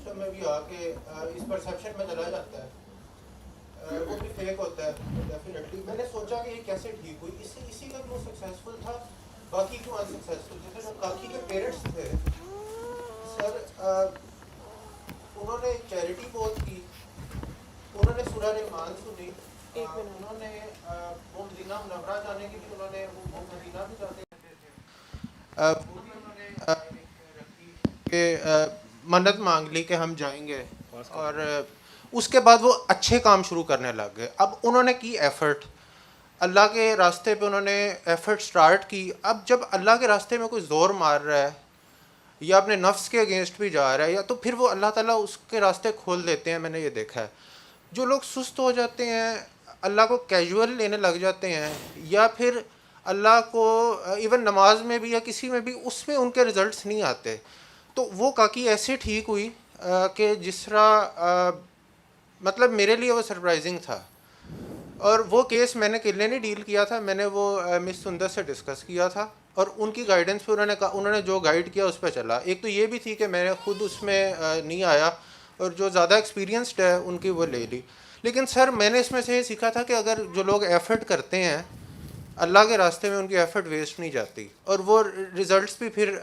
System میں بھی آ کے اس پرسیپشن میں چلا جاتا ہے، وہ بھی فیک ہوتا ہے ڈیفینیٹلی. میں نے سوچا کہ یہ کیسے ٹھیک ہوئی، اسی کا کیوں سکسیزفل تھا، باقی کیوں انسکسیزفل. جیسے جو کاکی کے پیرنٹس تھے سر، انہوں نے چیریٹی بہت کی، انہوں نے سورہ رحمان سنی، انہوں نے وہ مدینہ منورہ جانے کی بھی انہوں نے وہ مدینہ بھی جاتے تھے، وہ بھی انہوں نے ایک رکھی کہ منت مانگ لی کہ ہم جائیں گے. اور اس کے بعد وہ اچھے کام شروع کرنے لگ گئے. اب انہوں نے کی ایفرٹ اللہ کے راستے پہ، انہوں نے ایفرٹ سٹارٹ کی. اب جب اللہ کے راستے میں کوئی زور مار رہا ہے یا اپنے نفس کے اگینسٹ بھی جا رہا ہے، یا تو پھر وہ اللہ تعالیٰ اس کے راستے کھول دیتے ہیں. میں نے یہ دیکھا ہے جو لوگ سست ہو جاتے ہیں، اللہ کو کیجول لینے لگ جاتے ہیں، یا پھر اللہ کو ایون نماز میں بھی یا کسی میں بھی اس میں ان کے رزلٹس نہیں آتے. تو وہ کاکی ایسے ٹھیک ہوئی کہ جس طرح مطلب میرے لیے وہ سرپرائزنگ تھا. اور وہ کیس میں نے اکیلے نہیں ڈیل کیا تھا، میں نے وہ مس سندر سے ڈسکس کیا تھا، اور ان کی گائیڈنس پہ انہوں نے جو گائیڈ کیا اس پہ چلا. ایک تو یہ بھی تھی کہ میں نے خود اس میں نہیں آیا، اور جو زیادہ ایکسپیرینسڈ ہے ان کی وہ لے لی. لیکن سر میں نے اس میں سے یہ سیکھا تھا کہ اگر جو لوگ ایفرٹ کرتے ہیں اللہ کے راستے میں، ان کی ایفرٹ ویسٹ نہیں جاتی، اور وہ ریزلٹس بھی پھر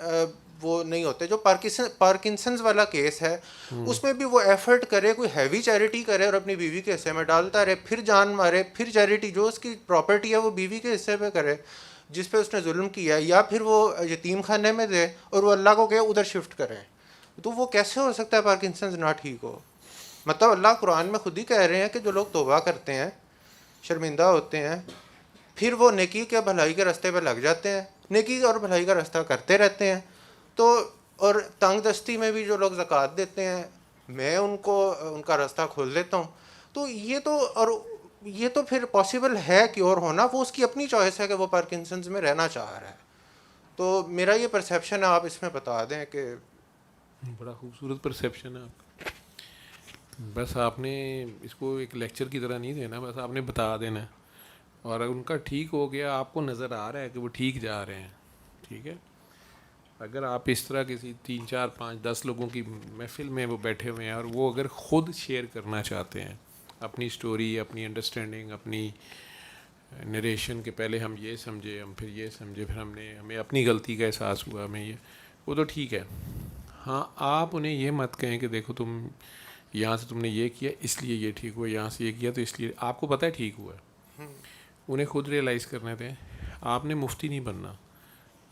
وہ نہیں ہوتے. جو پارکنسنز والا کیس ہے اس میں بھی وہ ایفرٹ کرے، کوئی ہیوی چیریٹی کرے اور اپنی بیوی کے حصے میں ڈالتا رہے، پھر جان مارے، پھر چیریٹی جو اس کی پراپرٹی ہے وہ بیوی کے حصے پہ کرے جس پہ اس نے ظلم کیا ہے، یا پھر وہ یتیم خانے میں دے اور وہ اللہ کو کہے ادھر شفٹ کریں. تو وہ کیسے ہو سکتا ہے پارکنسنز نہ ٹھیک ہو؟ مطلب اللہ قرآن میں خود ہی کہہ رہے ہیں کہ جو لوگ توبہ کرتے ہیں، شرمندہ ہوتے ہیں، پھر وہ نیکی کے بھلائی کے راستے پہ لگ جاتے ہیں، نیکی اور بھلائی کا راستہ کرتے رہتے ہیں. تو اور تنگ دستی میں بھی جو لوگ زکوٰۃ دیتے ہیں، میں ان کو ان کا راستہ کھول دیتا ہوں. تو یہ تو پھر پاسبل ہے کیور ہونا، وہ اس کی اپنی چوائس ہے کہ وہ پارکنسنز میں رہنا چاہ رہا ہے. تو میرا یہ پرسیپشن ہے، آپ اس میں بتا دیں کہ. بڑا خوبصورت پرسیپشن ہے آپ کا. بس آپ نے اس کو ایک لیکچر کی طرح نہیں دینا، بس آپ نے بتا دینا ہے، اور ان کا ٹھیک ہو گیا، آپ کو نظر آ رہا ہے کہ وہ ٹھیک جا رہے ہیں. ٹھیک ہے. اگر آپ اس طرح کسی 3 4 5 10 لوگوں کی محفل میں وہ بیٹھے ہوئے ہیں، اور وہ اگر خود شیئر کرنا چاہتے ہیں اپنی سٹوری، اپنی انڈرسٹینڈنگ، اپنی نریشن، کہ پہلے ہم یہ سمجھے، ہم پھر یہ سمجھے، پھر ہمیں اپنی غلطی کا احساس ہوا، ہمیں یہ، وہ تو ٹھیک ہے. ہاں، آپ انہیں یہ مت کہیں کہ دیکھو تم یہاں سے تم نے یہ کیا اس لیے یہ ٹھیک ہوا، یہاں سے یہ کیا تو اس لیے آپ کو پتہ ہے ٹھیک ہوا ہے. انہیں خود ریئلائز کرنے دیں. آپ نے مفتی نہیں بننا،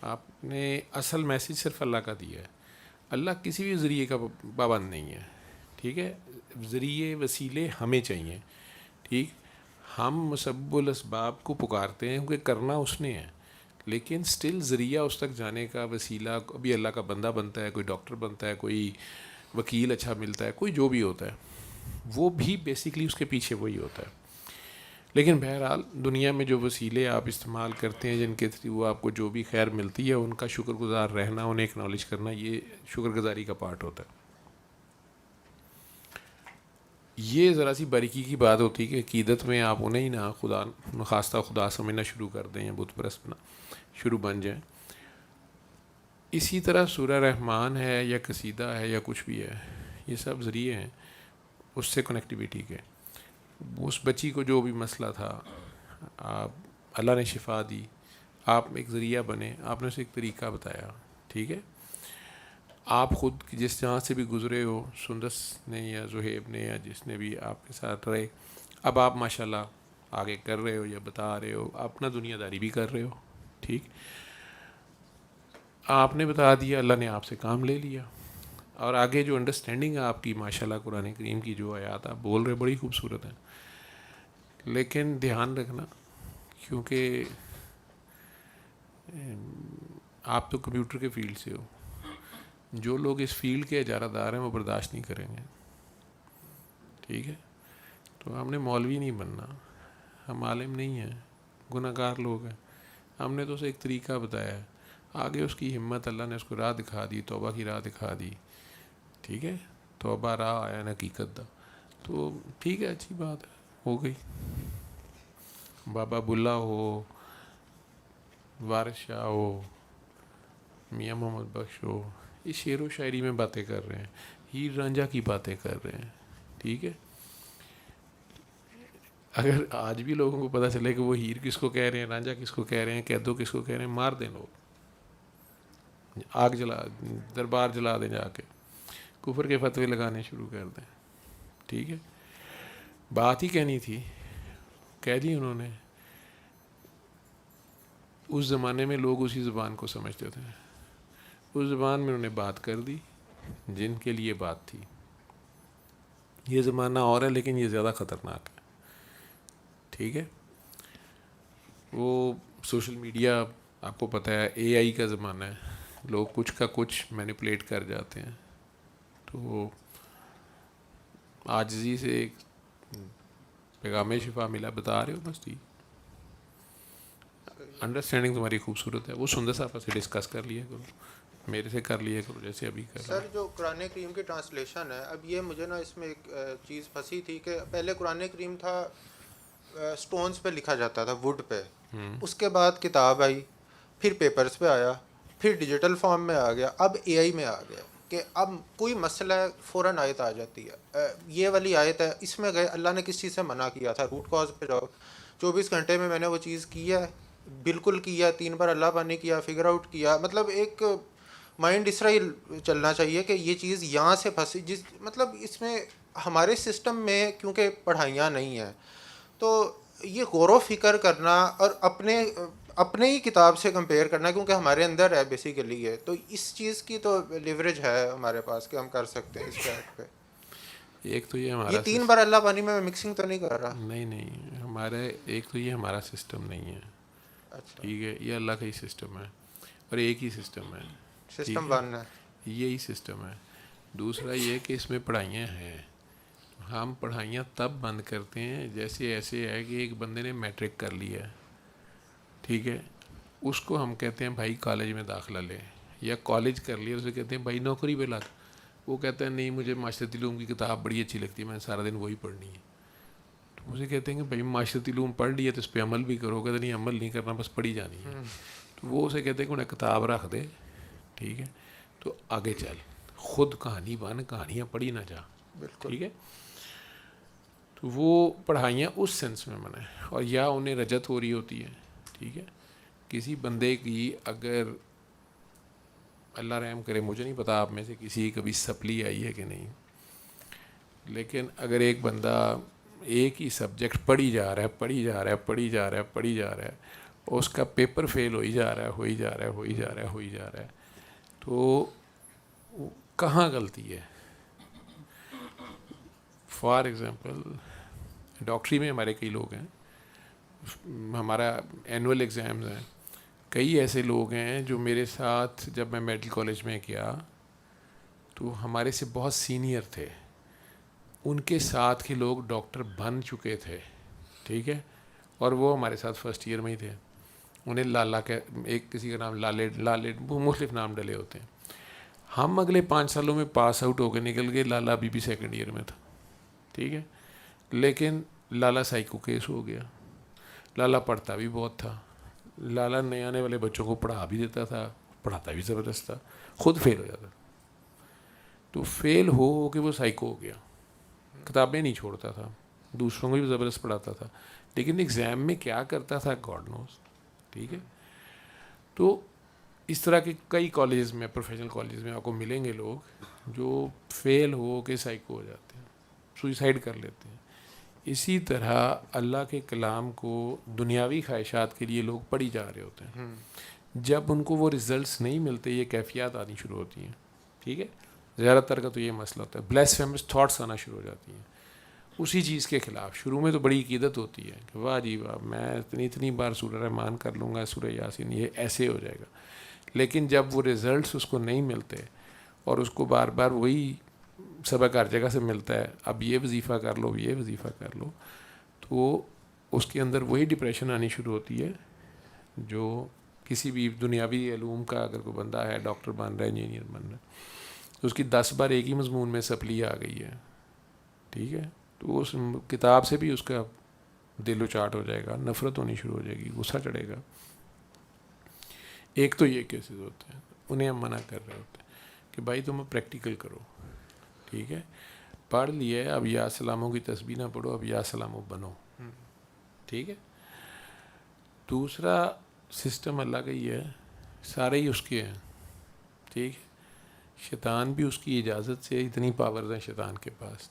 آپ نے اصل میسیج صرف اللہ کا دیا ہے. اللہ کسی بھی ذریعے کا پابند نہیں ہے. ٹھیک ہے. ذریعے وسیلے ہمیں چاہیے. ٹھیک. ہم مسبب الاسباب کو پکارتے ہیں کیونکہ کرنا اس نے ہے، لیکن سٹل ذریعہ اس تک جانے کا، وسیلہ ابھی اللہ کا بندہ بنتا ہے، کوئی ڈاکٹر بنتا ہے، کوئی وکیل اچھا ملتا ہے، کوئی جو بھی ہوتا ہے، وہ بھی بیسیکلی اس کے پیچھے وہی ہوتا ہے. لیکن بہرحال دنیا میں جو وسیلے آپ استعمال کرتے ہیں، جن کے تھرو آپ کو جو بھی خیر ملتی ہے، ان کا شکر گزار رہنا، انہیں اکنالج کرنا، یہ شکر گزاری کا پارٹ ہوتا ہے. یہ ذرا سی باریکی کی بات ہوتی ہے کہ عقیدت میں آپ انہیں ہی نہ خدا نخواستہ خدا سمجھنا شروع کر دیں یا بت پرست شروع بن جائیں. اسی طرح سورہ رحمان ہے یا قصیدہ ہے یا کچھ بھی ہے، یہ سب ذریعے ہیں اس سے کنیکٹیویٹی کے. اس بچی کو جو بھی مسئلہ تھا، آپ اللہ نے شفا دی، آپ ایک ذریعہ بنے، آپ نے اسے ایک طریقہ بتایا. ٹھیک ہے. آپ خود جس جہاں سے بھی گزرے ہو، سندس نے یا زہیب نے یا جس نے بھی آپ کے ساتھ رہے، اب آپ ماشاءاللہ آگے کر رہے ہو یا بتا رہے ہو، اپنا دنیا داری بھی کر رہے ہو. ٹھیک. آپ نے بتا دیا، اللہ نے آپ سے کام لے لیا، اور آگے جو انڈرسٹینڈنگ ہے آپ کی، ماشاءاللہ قرآن کریم کی جو آیات آپ بول رہے بڑی خوبصورت ہیں. لیکن دھیان رکھنا، کیونکہ آپ تو کمپیوٹر کے فیلڈ سے ہو، جو لوگ اس فیلڈ کے اجارہ دار ہیں وہ برداشت نہیں کریں گے. ٹھیک ہے. تو ہم نے مولوی نہیں بننا، ہم عالم نہیں ہیں، گناہ گار لوگ ہیں. ہم نے تو اسے ایک طریقہ بتایا ہے، آگے اس کی ہمت، اللہ نے اس کو راہ دکھا دی، توبہ کی راہ دکھا دی. ٹھیک ہے. توبہ راہ آیا حقیقت دا. تو ٹھیک ہے، اچھی بات ہے، ہو گئی. بابا بلا ہو، وارث شاہ ہو، میاں محمد بخش ہو، یہ شعر و شاعری میں باتیں کر رہے ہیں. ہیر رانجھا کی باتیں کر رہے ہیں. ٹھیک ہے, اگر آج بھی لوگوں کو پتہ چلے کہ وہ ہیر کس کو کہہ رہے ہیں, رانجھا کس کو کہہ رہے ہیں, قیدو کس کو کہہ رہے ہیں, مار دیں لوگ, آگ جلا, دربار جلا دیں, جا کے کفر کے فتوے لگانے شروع کر دیں. ٹھیک ہے, بات ہی کہنی تھی, کہہ دی انہوں نے. اس زمانے میں لوگ اسی زبان کو سمجھتے تھے, اس زبان میں انہوں نے بات کر دی جن کے لیے بات تھی. یہ زمانہ اور ہے لیکن یہ زیادہ خطرناک ہے. ٹھیک ہے, وہ سوشل میڈیا آپ کو پتہ ہے, اے آئی کا زمانہ ہے, لوگ کچھ کا کچھ مینیپولیٹ کر جاتے ہیں. تو عاجزی سے ایک پیغام شفا ملا, بتا رہے ہو بس. ٹھیک, انڈرسٹینڈنگ تمہاری خوبصورت ہے. وہ سندر صاحب سے ڈسکس کر لیا کرو, میرے سے کر لیا کرو جیسے ابھی کر رہا. سر جو قرآن کریم کی ٹرانسلیشن ہے, اب یہ مجھے نا اس میں ایک چیز پھنسی تھی کہ پہلے قرآن کریم تھا سٹونز پہ لکھا جاتا تھا, ووڈ پہ, اس کے بعد کتاب آئی, پھر پیپرز پہ آیا, پھر ڈیجیٹل فارم میں آ گیا, اب اے آئی میں آ گیا کہ اب کوئی مسئلہ ہے فوراً آیت آ جاتی ہے. یہ والی آیت ہے, اس میں گئے, اللہ نے کس چیز سے منع کیا تھا, روٹ کاز پہ جاؤ. 24 گھنٹے میں نے وہ چیز کی ہے, بالکل کیا, 3 بار اللہ پانی کیا, فگر آؤٹ کیا. مطلب ایک مائنڈ اس طرح ہی چلنا چاہیے کہ یہ چیز یہاں سے پھنسی, جس مطلب اس میں ہمارے سسٹم میں کیونکہ پڑھائیاں نہیں ہیں, تو یہ غور و فکر کرنا اور اپنے ہی کتاب سے کمپیئر کرنا, کیونکہ ہمارے اندر ہے بیسیکلی ہے, تو اس چیز کی تو لیوریج ہے ہمارے پاس کہ ہم کر سکتے ہیں اس فیکٹ پہ. ایک تو یہ یہ ہمارا 3 بار اللہ پانی میں مکسنگ تو نہیں کر رہا. نہیں, ہمارے ایک تو یہ ہمارا سسٹم نہیں ہے. اچھا, ٹھیک ہے, یہ اللہ کا ہی سسٹم ہے, اور ایک ہی سسٹم ہے. سسٹم بن ہے, یہی سسٹم ہے. دوسرا یہ کہ اس میں پڑھائیاں ہیں, ہم پڑھائیاں تب بند کرتے ہیں جیسے ایسے ہے کہ ایک بندے نے میٹرک کر لیا ہے. ٹھیک ہے, اس کو ہم کہتے ہیں بھائی کالج میں داخلہ لے, یا کالج کر لیا اسے کہتے ہیں بھائی نوکری پہ لگ. وہ کہتا ہے نہیں مجھے معاشرتی علوم کی کتاب بڑی اچھی لگتی ہے, میں نے سارا دن وہی پڑھنی ہے. تو اسے کہتے ہیں کہ بھائی معاشرتی علوم پڑھ لی ہے تو اس پہ عمل بھی کرو. کہتے نہیں عمل نہیں کرنا, بس پڑھی جانی ہے. تو وہ اسے کہتے ہیں کہ انہیں کتاب رکھ دے. ٹھیک ہے, تو آگے چل, خود کہانی بن, کہانیاں پڑھی نہ جا. بالکل. ٹھیک ہے, تو وہ پڑھائیاں اس سینس میں منع ہے, اور یا انہیں رجت ہو رہی ہوتی ہے. ٹھیک ہے, کسی بندے کی اگر اللہ رحم کرے, مجھے نہیں پتا آپ میں سے کسی کی کبھی سپلی آئی ہے کہ نہیں, لیکن اگر ایک بندہ ایک ہی سبجیکٹ پڑھی جا رہا ہے, اور اس کا پیپر فیل ہوئی جا رہا ہے, تو کہاں غلطی ہے؟ فار ایگزامپل ڈاکٹری میں ہمارے کئی لوگ ہیں, ہمارا اینول ایگزامز ہیں, کئی ایسے لوگ ہیں جو میرے ساتھ جب میں میڈیکل کالج میں گیا تو ہمارے سے بہت سینئر تھے, ان کے ساتھ کے لوگ ڈاکٹر بن چکے تھے. ٹھیک ہے, اور وہ ہمارے ساتھ فرسٹ ایئر میں ہی تھے. انہیں لالا کے ایک کسی کا نام لالے مختلف نام ڈلے ہوتے ہیں. ہم اگلے 5 سالوں میں پاس آؤٹ ہو کے نکل گئے, لالا ابھی بھی سیکنڈ ایئر میں تھا. ٹھیک ہے, لیکن لالا سائیکو کیس ہو گیا. لالا پڑھتا بھی بہت تھا, لالا نئے آنے والے بچوں کو پڑھا بھی دیتا تھا, پڑھاتا بھی زبردست تھا, خود فیل ہو جاتا تھا. تو فیل ہو کہ وہ سائیکو ہو گیا, کتابیں نہیں چھوڑتا تھا, دوسروں کو بھی زبردست پڑھاتا تھا, لیکن ایگزام میں کیا کرتا تھا گاڈ نوز. ٹھیک ہے, تو اس طرح کے کئی کالجز میں, پروفیشنل کالجز میں آپ کو ملیں گے لوگ جو فیل ہو کے سائیکو ہو جاتے ہیں, سوئسائڈ کر لیتے ہیں. اسی طرح اللہ کے کلام کو دنیاوی خواہشات کے لیے لوگ پڑھی جا رہے ہوتے ہیں. جب ان کو وہ رزلٹس نہیں ملتے, یہ کیفیات آنی شروع ہوتی ہیں. ٹھیک ہے, زیادہ تر کا تو یہ مسئلہ ہوتا ہے, بلیسفیمس تھاٹس آنا شروع ہو جاتی ہیں اسی چیز کے خلاف. شروع میں تو بڑی عقیدت ہوتی ہے کہ واہ جی واہ, میں اتنی بار سورہ رحمان کر لوں گا, سورہ یاسین, یہ ایسے ہو جائے گا. لیکن جب وہ رزلٹس اس کو نہیں ملتے اور اس کو بار بار وہی سبق ہر جگہ سے ملتا ہے, اب یہ وظیفہ کر لو, یہ وظیفہ کر لو, تو اس کے اندر وہی ڈپریشن آنی شروع ہوتی ہے جو کسی بھی دنیاوی علوم کا اگر کوئی بندہ ہے, ڈاکٹر بن رہا ہے, انجینئر بن رہا ہے, تو اس کی 10 بار ایک ہی مضمون میں سپلی آ گئی ہے. ٹھیک ہے, تو اس کتاب سے بھی اس کا دل و چاٹ ہو جائے گا, نفرت ہونی شروع ہو جائے گی, غصہ چڑھے گا. ایک تو یہ کیسز ہوتے ہیں, انہیں ہم منع کر رہے ہوتے ہیں کہ بھائی تم پریکٹیکل کرو. ٹھیک ہے, پڑھ لیا ہے, اب یا سلاموں کی تسبیح نہ پڑھو, اب یا سلاموں بنو. ٹھیک ہے. دوسرا سسٹم اللہ کا ہی ہے, سارے ہی اس کے ہیں. ٹھیک ہے. شیطان بھی اس کی اجازت سے, اتنی پاورز ہیں شیطان کے پاس.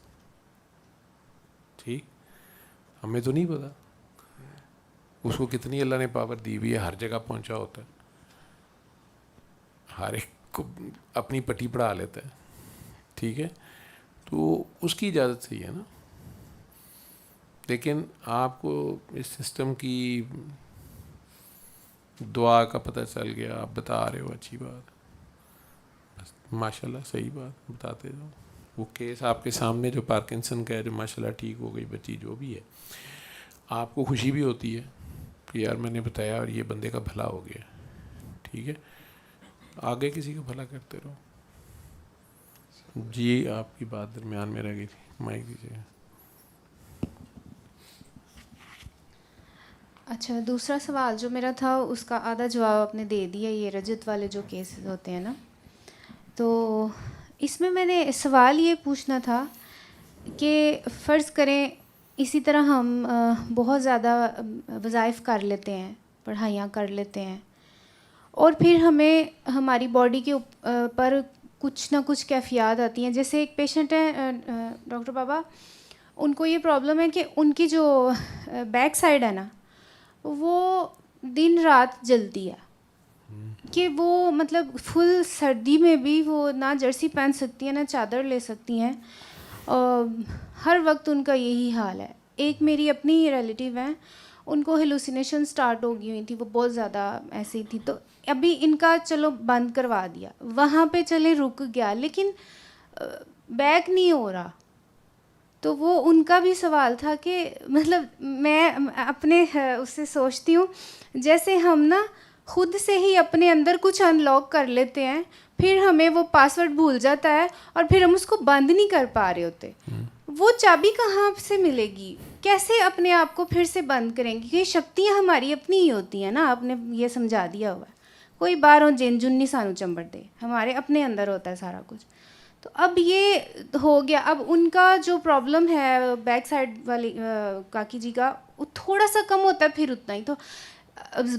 ٹھیک, ہمیں تو نہیں پتا اس کو کتنی اللہ نے پاور دی ہوئی ہے, ہر جگہ پہنچا ہوتا ہے, ہر ایک کو اپنی پٹی پڑھا لیتا ہے. ٹھیک ہے, تو اس کی اجازت سے ہی ہے نا. لیکن آپ کو اس سسٹم کی دعا کا پتہ چل گیا, آپ بتا رہے ہو, اچھی بات, ماشاء اللہ, صحیح بات بتاتے جاؤ. وہ کیس آپ کے سامنے جو پارکنسن کا ہے, جو ماشاء اللہ ٹھیک ہو گئی بچی, جو بھی ہے, آپ کو خوشی بھی ہوتی ہے کہ یار میں نے بتایا اور یہ بندے کا بھلا ہو گیا. ٹھیک ہے, آگے کسی کا بھلا کرتے رہو. جی آپ کی بات درمیان میں رہ گئی تھی, مائک دیجیے. اچھا, دوسرا سوال جو میرا تھا اس کا آدھا جواب آپ نے دے دیا, یہ رجت والے جو کیسز ہوتے ہیں نا, تو اس میں نے سوال یہ پوچھنا تھا کہ فرض کریں اسی طرح ہم بہت زیادہ وظائف کر لیتے ہیں, پڑھائیاں کر لیتے ہیں, اور پھر ہمیں ہماری باڈی کے پر کچھ نہ کچھ کیفیات آتی ہیں. جیسے ایک پیشنٹ ہے ڈاکٹر بابا, ان کو یہ پرابلم ہے کہ ان کی جو بیک سائڈ ہے نا, وہ دن رات جلتی ہے, کہ وہ مطلب فل سردی میں بھی وہ نہ جرسی پہن سکتی ہیں, نہ چادر لے سکتی ہیں, ہر وقت ان کا یہی حال ہے. ایک میری اپنی ریلیٹیو ہیں, ان کو ہیلوسینیشن سٹارٹ ہو گئی ہوئی تھی, وہ بہت زیادہ ایسی تھی, تو ابھی ان کا چلو بند کروا دیا, وہاں پہ چلے رک گیا, لیکن بیک نہیں ہو رہا. تو وہ ان کا بھی سوال تھا کہ مطلب میں اپنے اس سے سوچتی ہوں, جیسے ہم نا خود سے ہی اپنے اندر کچھ ان لاک کر لیتے ہیں, پھر ہمیں وہ پاسورڈ بھول جاتا ہے, اور پھر ہم اس کو بند نہیں کر پا رہے ہوتے. وہ چابی کہاں سے ملے گی, کیسے اپنے آپ کو پھر سے بند کریں گے؟ یہ شکتیاں ہماری اپنی ہی ہوتی ہیں نا, آپ نے یہ سمجھا دیا ہوا ہے. کوئی باہروں جن نہیں سانو چمبڑ دے, ہمارے اپنے اندر ہوتا ہے سارا کچھ. تو اب یہ ہو گیا, اب ان کا جو پرابلم ہے بیک سائڈ والی کاکی جی کا, وہ تھوڑا سا کم ہوتا ہے, پھر اتنا ہی, تو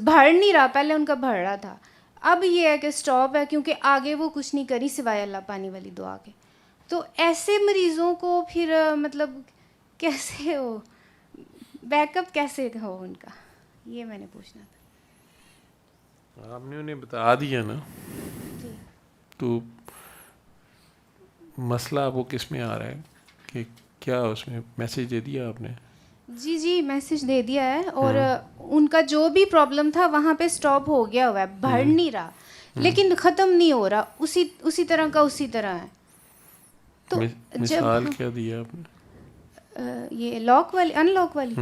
بڑھ نہیں رہا, پہلے ان کا بڑھ رہا تھا, اب یہ ہے کہ اسٹاپ ہے, کیونکہ آگے وہ کچھ نہیں کری سوائے اللہ پانی والی دعا کے. تو ایسے مریضوں کو پھر مطلب کیسے ہو, بیک اپ کیسے ہو ان کا, یہ میں نے پوچھنا تھا. آپ نے انہیں بتا دیا نا, تو مسئلہ وہ کس میں آ رہا ہے کہ کیا اس میں میسیج دے دیا آپ نے؟ جی جی میسیج دے دیا ہے, اور ان کا جو بھی پرابلم تھا وہاں پہ اسٹاپ ہو گیا ہوا ہے, بڑھ نہیں رہا, لیکن ختم نہیں ہو رہا, اسی طرح کا اسی طرح ہے. تو مثال کیا دیا آپ نے؟ یہ لاک والی, ان لاک والی,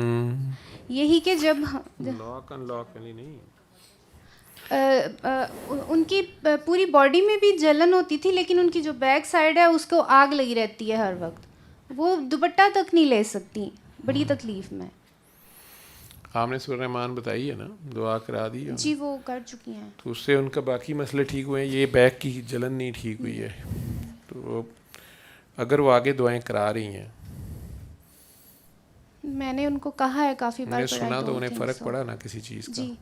یہی کہ جب لاک ان لاک والی نہیں, ان کی پوری باڈی میں بھی جلن ہوتی تھی, لیکن ان کی جو بیک سائڈ ہے اس کو آگ لگی رہتی ہے ہر وقت, وہ دوپٹہ تک نہیں لے سکتی, بڑی تکلیف میں. آپ نے سورہ رحمان بتائی ہے نا, دعا کرا دی ہے. جی وہ کر چکی ہیں, تو اس سے ان کا باقی مسئلے ٹھیک ہوئے ہیں, یہ بیک کی جلن نہیں ٹھیک ہوئی ہے. تو اگر وہ آگے دعائیں کرا رہی ہیں, میں نے ان کو کہا ہے کافی بار, میں نے سنا تو انہیں فرق پڑا نا کسی چیز کا, جی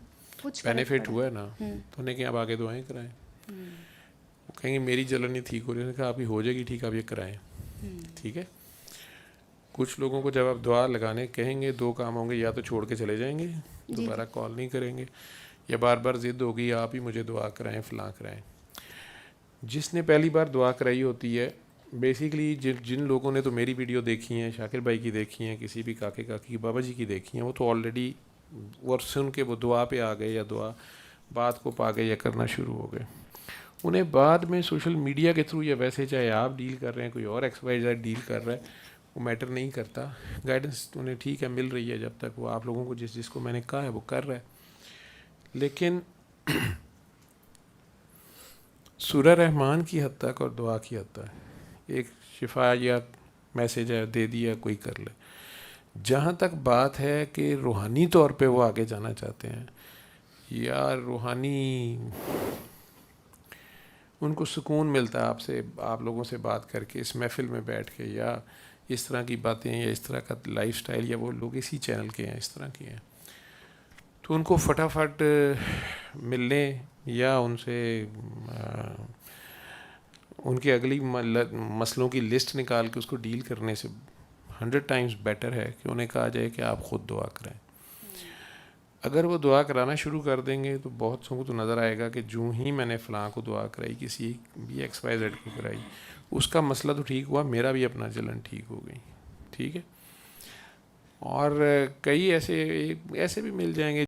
کچھ بینیفٹ ہوا ہے نا, تو انہیں کہ آپ آگے دعائیں کرائیں. وہ کہیں گے میری جلن نہیں ٹھیک ہو رہی, انہوں نے کہا آپ کی ہو جائے گی ٹھیک, آپ یہ کرائیں. ٹھیک ہے. کچھ لوگوں کو جب آپ دعا لگانے کہیں گے, دو کام ہوں گے, یا تو چھوڑ کے چلے جائیں گے, دوبارہ کال نہیں کریں گے, یا بار بار ضد ہوگی آپ ہی مجھے دعا کرائیں, فلاں کرائیں. جس نے پہلی بار دعا کرائی ہوتی ہے, بیسیکلی جن لوگوں نے تو میری ویڈیو دیکھی ہیں, شاکر بھائی کی دیکھی ہیں, کسی بھی کاکے کاکی بابا جی کی دیکھی ہیں, وہ تو آلریڈی اور سن کے وہ دعا پہ آ گئے, یا دعا بات کو پا گئے, یا کرنا شروع ہو گئے. انہیں بعد میں سوشل میڈیا کے تھرو, یا ویسے چاہے آپ ڈیل کر رہے ہیں, کوئی اور ایکس وائی زیڈ ڈیل کر رہا ہے, وہ میٹر نہیں کرتا. گائیڈنس انہیں ٹھیک ہے مل رہی ہے, جب تک وہ آپ لوگوں کو جس کو میں نے کہا ہے وہ کر رہا ہے. لیکن سورہ رحمان کی حد تک اور دعا کی حد تک ایک شفا یا میسیج ہے, دے دیا, کوئی کر لے. جہاں تک بات ہے کہ روحانی طور پہ وہ آگے جانا چاہتے ہیں, یا روحانی ان کو سکون ملتا ہے آپ لوگوں سے بات کر کے، اس محفل میں بیٹھ کے، یا اس طرح کی باتیں یا اس طرح کا لائف سٹائل، یا وہ لوگ اسی چینل کے ہیں، اس طرح کے ہیں، تو ان کو فٹافٹ ملنے یا ان سے ان کے اگلی مسئلوں کی لسٹ نکال کے اس کو ڈیل کرنے سے 100 ٹائمز بیٹر ہے کہ انہیں کہا جائے کہ آپ خود دعا کریں. اگر وہ دعا کرانا شروع کر دیں گے تو بہت سو کو تو نظر آئے گا کہ جو ہی میں نے فلاں کو دعا کرائی، کسی بھی XYZ کو کرائی، اس کا مسئلہ تو ٹھیک ہوا، میرا بھی اپنا جلن ٹھیک ہو گئی. ٹھیک ہے. اور کئی ایسے بھی مل جائیں گے